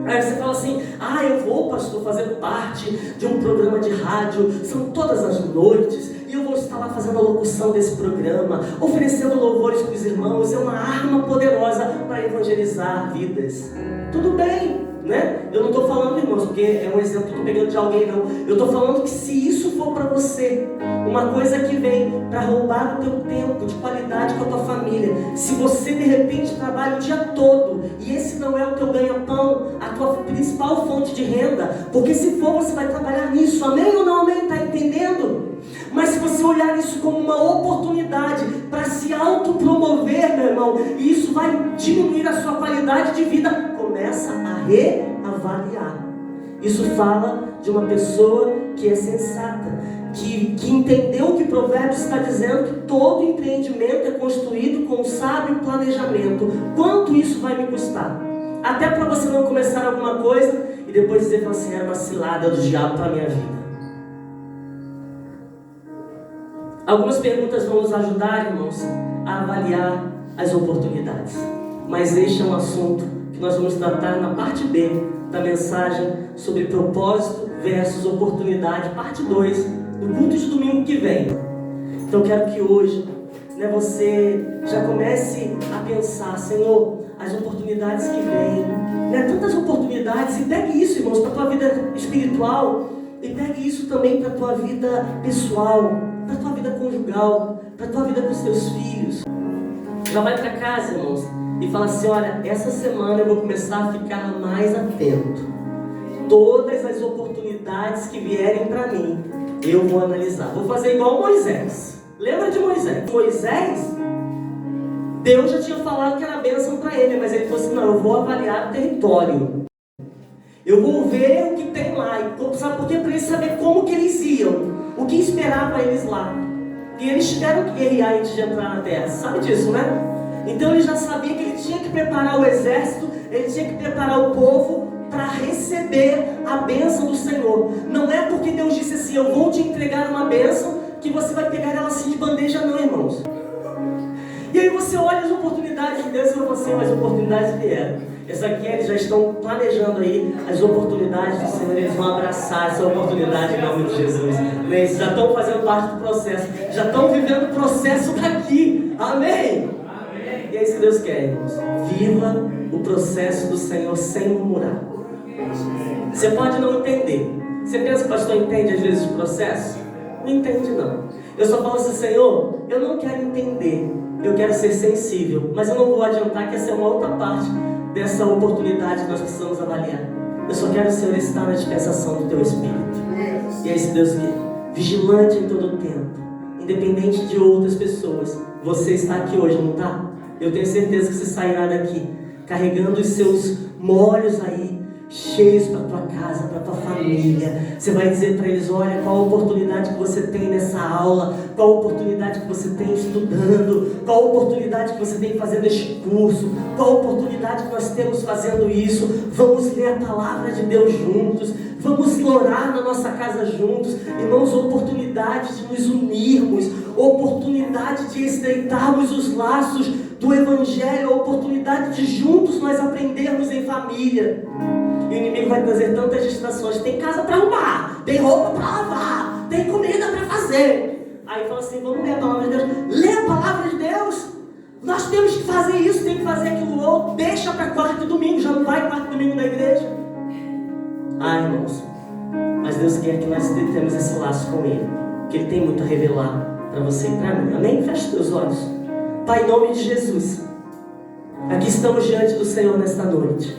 Aí você fala assim: eu vou, pastor, fazer parte de um programa de rádio, são todas as noites, e eu vou estar lá fazendo a locução desse programa, oferecendo louvores para os irmãos. É uma arma poderosa para evangelizar vidas. Tudo bem, né? Eu não estou falando, irmãos, porque é um exemplo que eu estou pegando de alguém, não. Eu estou falando que se isso for para você uma coisa que vem para roubar o teu tempo de qualidade com a tua família, se você de repente trabalha o dia todo e esse não é o teu ganha-pão, a tua principal fonte de renda, porque se for, você vai trabalhar nisso, amém ou não amém? Está entendendo? Mas se você olhar isso como uma oportunidade para se autopromover, meu irmão, e isso vai diminuir a sua qualidade de vida, começa a reavaliar. Isso fala de uma pessoa que é sensata, que entendeu o que Provérbios está dizendo, que todo empreendimento é construído com um sábio planejamento. Quanto isso vai me custar? Até para você não começar alguma coisa e depois dizer assim: era uma cilada do diabo para a minha vida. Algumas perguntas vão nos ajudar, irmãos, a avaliar as oportunidades. Mas este é um assunto que nós vamos tratar na parte B da mensagem sobre propósito versus oportunidade, parte 2, do culto de domingo que vem. Então eu quero que hoje, você já comece a pensar: Senhor, as oportunidades que vêm, tantas oportunidades, e pegue isso, irmãos, para a tua vida espiritual, e pegue isso também para a tua vida pessoal, para a tua vida conjugal, para a tua vida com os teus filhos. Já vai para casa, irmãos, e fala assim: olha, essa semana eu vou começar a ficar mais atento. Todas as oportunidades que vierem para mim, eu vou analisar. Vou fazer igual Moisés. Lembra de Moisés? Moisés, Deus já tinha falado que era bênção para ele, mas ele falou assim: não, eu vou avaliar o território. Eu vou ver o que tem lá. E sabe por quê? Para eles saber como que eles iam, o que esperava eles lá. E eles tiveram que guerrear antes de entrar na terra. Sabe disso, né? Então ele já sabia que ele tinha que preparar o exército, ele tinha que preparar o povo para receber a bênção do Senhor. Não é porque Deus disse assim: eu vou te entregar uma bênção, que você vai pegar ela assim de bandeja, não, irmãos. E aí você olha as oportunidades de Deus e fala assim: as oportunidades vieram. Essa aqui eles já estão planejando aí as oportunidades do Senhor, eles vão abraçar essa oportunidade em nome de Jesus. Eles já estão fazendo parte do processo, já estão vivendo o processo daqui. Amém? Amém. E é isso que Deus quer, irmãos. Viva o processo do Senhor sem murmurar. Você pode não entender. Você pensa que o pastor entende às vezes o processo? Não entende, não. Eu só falo assim: Senhor, eu não quero entender, eu quero ser sensível, mas eu não vou adiantar que essa é uma outra parte dessa oportunidade que nós precisamos avaliar. Eu só quero, Senhor, estar na dispensação do Teu Espírito. E é isso que Deus quer. Vigilante em todo o tempo, independente de outras pessoas. Você está aqui hoje, não está? Eu tenho certeza que você sairá daqui carregando os seus molhos aí, cheios para a tua casa, para a tua família. Você vai dizer para eles: olha, qual a oportunidade que você tem nessa aula, qual a oportunidade que você tem estudando, qual a oportunidade que você tem fazendo este curso, qual a oportunidade que nós temos fazendo isso. Vamos ler a palavra de Deus juntos, vamos orar na nossa casa juntos. Irmãos, oportunidade de nos unirmos, oportunidade de estreitarmos os laços do Evangelho, oportunidade de juntos nós aprendermos em família. E o inimigo vai trazer tantas distrações. Tem casa para arrumar, tem roupa para lavar, tem comida para fazer. Aí fala assim: vamos ler a palavra de Deus. Lê a palavra de Deus. Nós temos que fazer isso, tem que fazer aquilo outro. Deixa para quarto e domingo, já não vai quarto e domingo na igreja. Irmãos, mas Deus quer que nós tenhamos esse laço com Ele, que Ele tem muito a revelar para você e para mim. Amém? Feche teus olhos. Pai, em nome de Jesus, aqui estamos diante do Senhor nesta noite.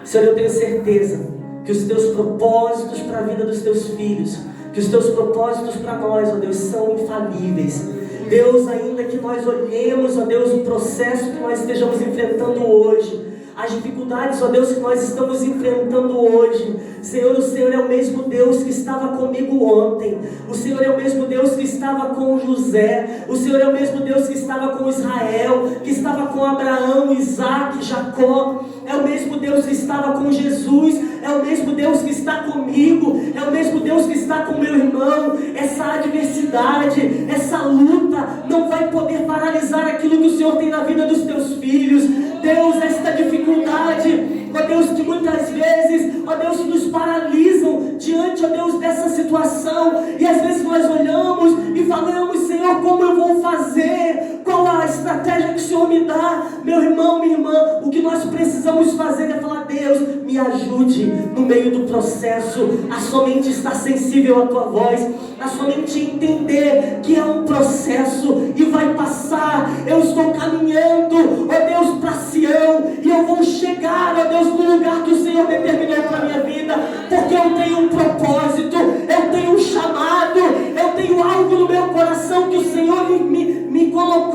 Senhor, eu tenho certeza que os teus propósitos para a vida dos teus filhos, que os teus propósitos para nós, ó Deus, são infalíveis. Deus, ainda que nós olhemos, ó Deus, o processo que nós estejamos enfrentando hoje, as dificuldades, ó Deus, que nós estamos enfrentando hoje, Senhor, o Senhor é o mesmo Deus que estava comigo ontem. O Senhor é o mesmo Deus que estava com José. O Senhor é o mesmo Deus que estava com Israel, que estava com Abraão, Isaac, Jacó. É o mesmo Deus que estava com Jesus. É o mesmo Deus que está comigo. É o mesmo Deus que está com meu irmão. Essa adversidade, essa luta não vai poder paralisar aquilo que o Senhor tem na vida dos teus filhos. Deus, esta dificuldade, ó Deus, que muitas vezes, ó Deus, nos paralisam diante, ó Deus, dessa situação. E às vezes nós olhamos e falamos: Senhor, como eu vou fazer? Qual a estratégia que o Senhor me dá? Meu irmão, minha irmã, o que nós precisamos fazer é falar: Deus, me ajude no meio do processo, a somente estar sensível à tua voz, a somente entender que é um processo e vai passar. Eu estou caminhando, ó Deus, para Sião, e eu vou chegar, ó Deus, no lugar que o Senhor determinou para a minha vida, porque eu tenho um propósito, eu tenho um chamado, eu tenho algo no meu coração que o Senhor me colocou,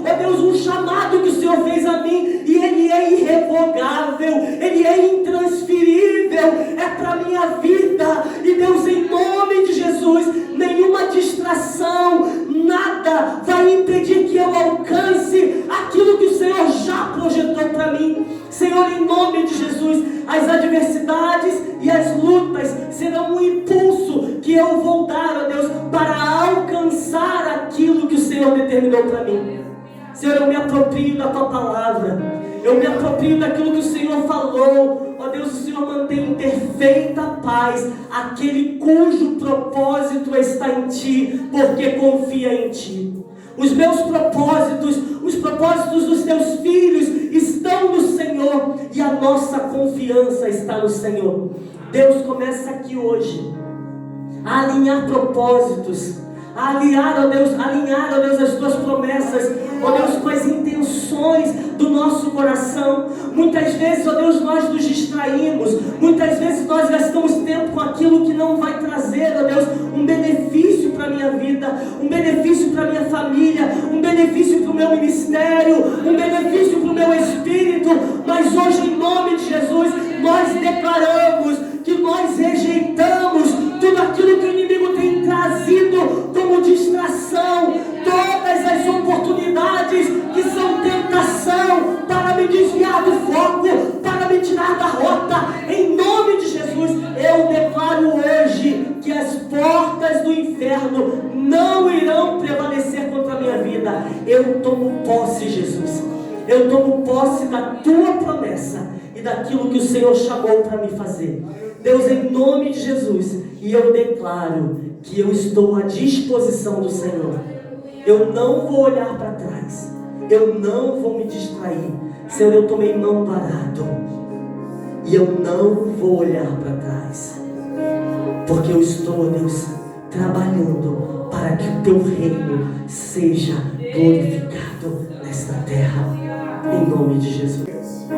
ó Deus, um chamado que o Senhor fez a mim, e ele é irrevogável, ele é intransferível, é para a minha vida. E Deus, em nome de Jesus, nenhuma distração, nada vai impedir que eu alcance aquilo que o Senhor já projetou para mim. Senhor, em nome de Jesus, as adversidades e as lutas serão um impulso que eu vou dar, ó Deus, para alcançar aquilo que o Senhor determinou para mim. Senhor, eu me aproprio da tua palavra, eu me aproprio daquilo que o Senhor falou. Ó Deus, o Senhor mantém em perfeita paz aquele cujo propósito está em ti, porque confia em ti. Os meus propósitos, os propósitos dos teus filhos estão no Senhor, e a nossa confiança está no Senhor. Deus, começa aqui hoje a alinhar propósitos, a alinhar, ó Deus, as tuas promessas, ó Deus, com as intenções do nosso coração. Muitas vezes, ó Deus, nós nos distraímos, muitas vezes nós gastamos tempo com aquilo que não vai trazer, ó Deus, um benefício para a minha vida, um benefício para a minha família, um benefício para o meu ministério, um benefício para o meu espírito. Mas hoje, em nome de Jesus, nós declaramos que nós rejeitamos tudo aquilo que o inimigo tem trazido como distração, todas as oportunidades que são tentação para me desviar do foco, para me tirar da rota. Em nome de Jesus, eu declaro hoje que as portas do inferno não irão prevalecer contra a minha vida. Eu tomo posse, Jesus, eu tomo posse da tua promessa e daquilo que o Senhor chamou para me fazer. Deus, em nome de Jesus, e eu declaro que eu estou à disposição do Senhor. Eu não vou olhar para trás, eu não vou me distrair. Senhor, eu tomei mão do arado e eu não vou olhar para trás, porque eu estou, Deus, trabalhando para que o teu reino seja glorificado nesta terra, em nome de Jesus.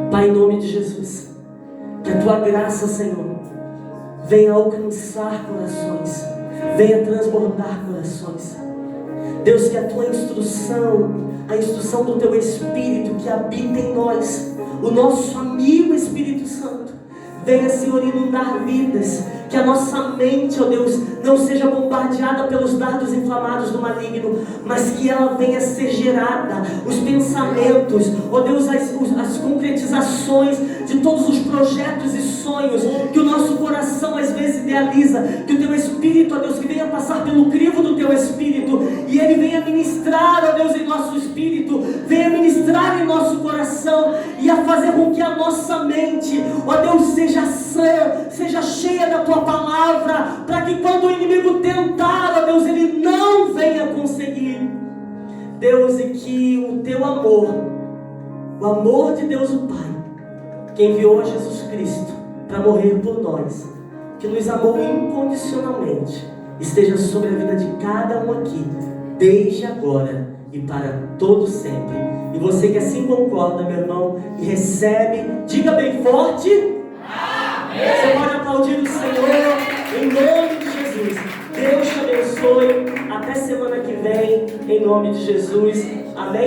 Pai, em nome de Jesus, que a tua graça, Senhor, venha alcançar corações, venha transbordar corações. Deus, que a tua instrução, a instrução do teu Espírito que habita em nós, o nosso amigo Espírito Santo, venha, Senhor, inundar vidas. Que a nossa mente, ó Deus, não seja bombardeada pelos dardos inflamados do maligno, mas que ela venha ser gerada, os pensamentos, ó Deus, as concretizações de todos os projetos e sonhos que o nosso coração às vezes idealiza. Que o Teu Espírito, ó Deus, que venha passar pelo crivo do Teu Espírito, e Ele venha ministrar, ó Deus, em nosso espírito, venha ministrar em nosso coração, e a fazer com que a nossa mente, ó Deus, seja sã, seja cheia da Tua palavra, para que quando o inimigo tentar, ó Deus, ele não venha conseguir. Deus, e que o Teu amor, o amor de Deus o Pai, que enviou a Jesus Cristo para morrer por nós, que nos amou incondicionalmente, esteja sobre a vida de cada um aqui, desde agora e para todo sempre. E você que assim concorda, meu irmão, e recebe, diga bem forte: amém. Você pode aplaudir o Senhor em nome de Jesus. Deus te abençoe. Até semana que vem, em nome de Jesus. Amém.